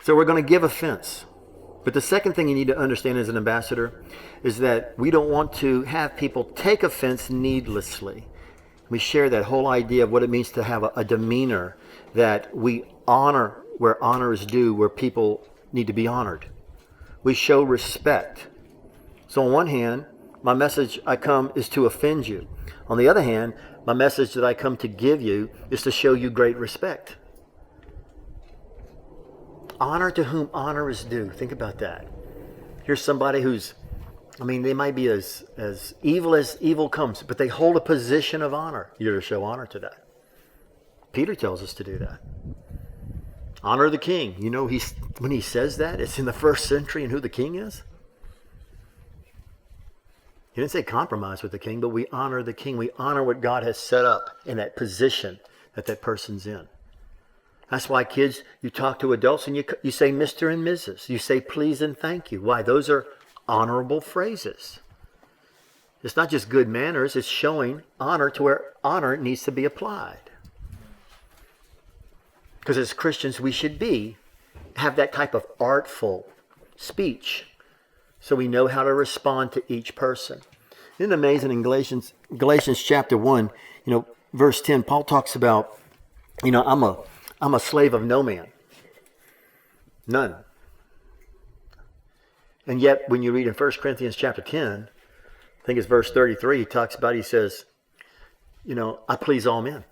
So we're going to give offense. But the second thing you need to understand as an ambassador is that we don't want to have people take offense needlessly. We share that whole idea of what it means to have a demeanor that we honor where honor is due, where people need to be honored. We show respect. So on one hand, my message I come is to offend you. On the other hand, my message that I come to give you is to show you great respect. Honor to whom honor is due. Think about that. Here's somebody who's, they might be as evil comes, but they hold a position of honor. You're to show honor to that. Peter tells us to do that. Honor the king. You know, when he says that, it's in the first century and who the king is. He didn't say compromise with the king, but we honor the king. We honor what God has set up in that position that person's in. That's why, kids, you talk to adults and you say Mr. and Mrs. You say please and thank you. Why? Those are honorable phrases. It's not just good manners. It's showing honor to where honor needs to be applied. Because as Christians, we should have that type of artful speech so we know how to respond to each person. Isn't it amazing in Galatians chapter 1, verse 10, Paul talks about, I'm a slave of no man. None. And yet, when you read in 1 Corinthians chapter 10, I think it's verse 33, he says, I please all men.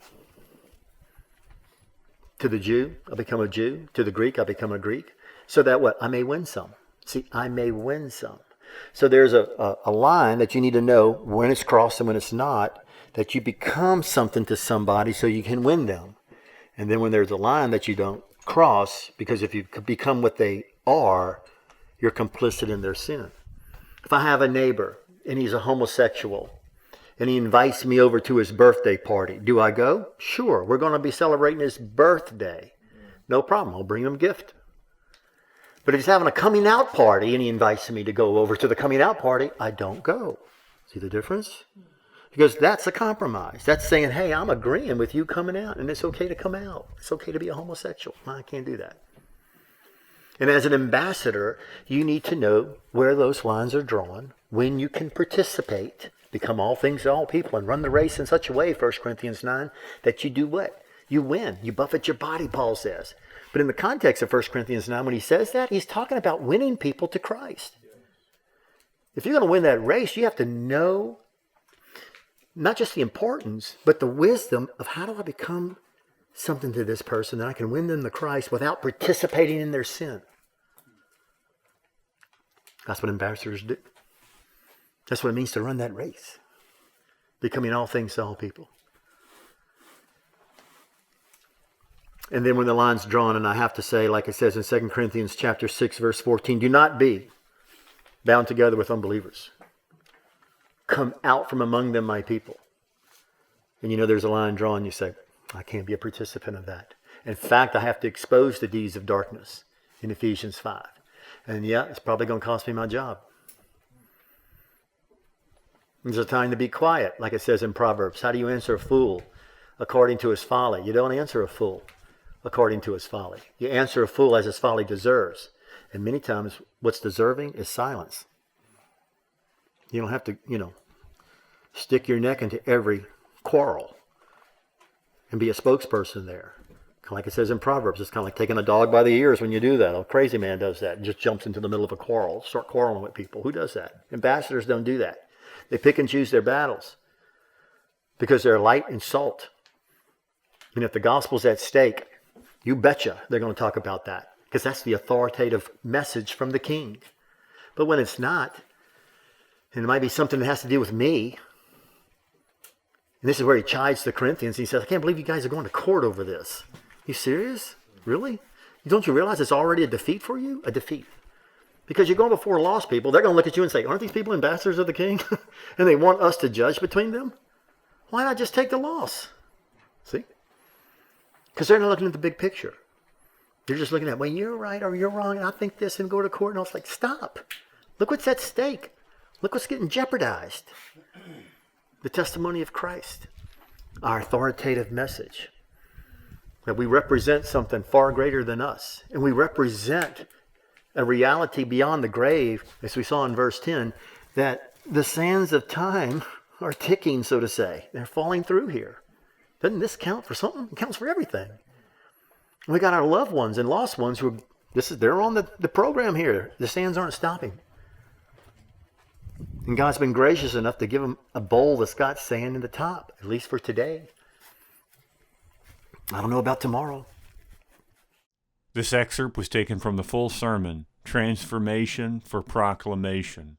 To the Jew, I become a Jew. To the Greek, I become a Greek. So that what? I may win some. See, I may win some. So there's a line that you need to know when it's crossed and when it's not, that you become something to somebody so you can win them. And then when there's a line that you don't cross, because if you become what they are, you're complicit in their sin. If I have a neighbor and he's a homosexual and he invites me over to his birthday party, do I go? Sure, we're going to be celebrating his birthday. No problem, I'll bring him a gift. But if he's having a coming out party and he invites me to go over to the coming out party, I don't go. See the difference? Because that's a compromise. That's saying, hey, I'm agreeing with you coming out, and it's okay to come out. It's okay to be a homosexual. No, I can't do that. And as an ambassador, you need to know where those lines are drawn, when you can participate, become all things to all people, and run the race in such a way, 1 Corinthians 9, that you do what? You win. You buffet your body, Paul says. But in the context of 1 Corinthians 9, when he says that, he's talking about winning people to Christ. If you're going to win that race, you have to know not just the importance, but the wisdom of how do I become something to this person that I can win them to Christ without participating in their sin. That's what ambassadors do. That's what it means to run that race. Becoming all things to all people. And then when the line's drawn, and I have to say, like it says in 2 Corinthians chapter 6, verse 14, do not be bound together with unbelievers. Come out from among them, my people. And there's a line drawn, you say, I can't be a participant of that. In fact, I have to expose the deeds of darkness in Ephesians 5. And it's probably going to cost me my job. There's a time to be quiet, like it says in Proverbs. How do you answer a fool? According to his folly. You don't answer a fool according to his folly. You answer a fool as his folly deserves. And many times what's deserving is silence. You don't have to, stick your neck into every quarrel and be a spokesperson there. Kind of like it says in Proverbs, it's kind of like taking a dog by the ears when you do that. A crazy man does that and just jumps into the middle of a quarrel, start quarreling with people. Who does that? Ambassadors don't do that. They pick and choose their battles because they're light and salt. And if the gospel's at stake, you betcha they're going to talk about that because that's the authoritative message from the king. But when it's not, and it might be something that has to do with me, and this is where he chides the Corinthians. He says, I can't believe you guys are going to court over this. You serious? Really? Don't you realize it's already a defeat for you? A defeat. Because you're going before lost people. They're going to look at you and say, aren't these people ambassadors of the king? And they want us to judge between them? Why not just take the loss? See? Because they're not looking at the big picture. They're just looking at, well, you're right or you're wrong, and I think this, and go to court. And I was like, stop. Look what's at stake. Look what's getting jeopardized. The testimony of Christ. Our authoritative message. that we represent something far greater than us. And we represent a reality beyond the grave, as we saw in verse 10, that the sands of time are ticking, so to say. They're falling through here. Doesn't this count for something? It counts for everything. We got our loved ones and lost ones who they're on the program here. The sands aren't stopping. And God's been gracious enough to give them a bowl that's got sand in the top, at least for today. I don't know about tomorrow. This excerpt was taken from the full sermon, Transformation for Proclamation.